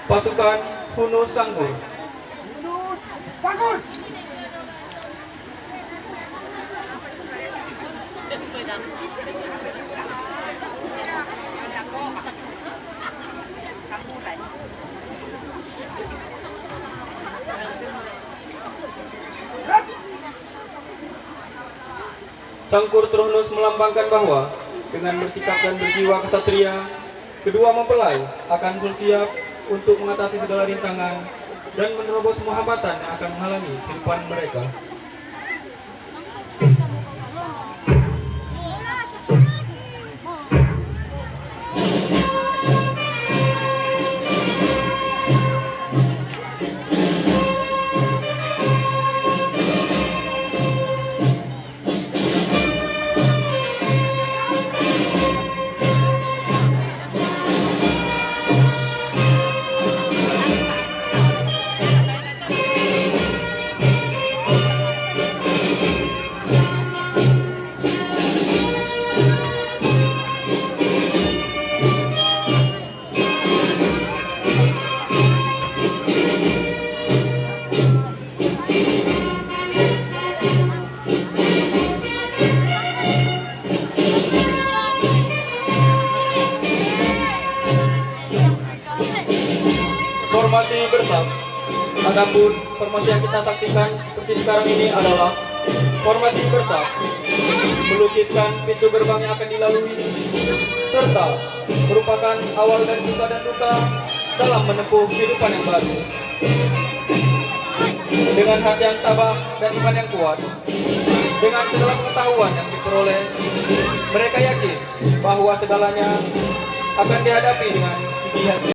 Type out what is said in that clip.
Pasukan Hunus Sanggur. Sangkur Trunus melambangkan bahwa dengan bersikap dan berjiwa kesatria, kedua mempelai akan siap untuk mengatasi segala rintangan dan menerobos semua hambatan yang akan menghalangi kehidupan mereka. Formasi bersaf. Adapun formasi yang kita saksikan seperti sekarang ini adalah formasi bersaf, melukiskan pintu gerbang yang akan dilalui serta merupakan awal dari suka dan duka dalam menempuh kehidupan yang baru. Dengan hati yang tabah dan iman yang kuat, dengan segala pengetahuan yang diperoleh, mereka yakin bahwa segalanya akan dihadapi dengan gigih hati.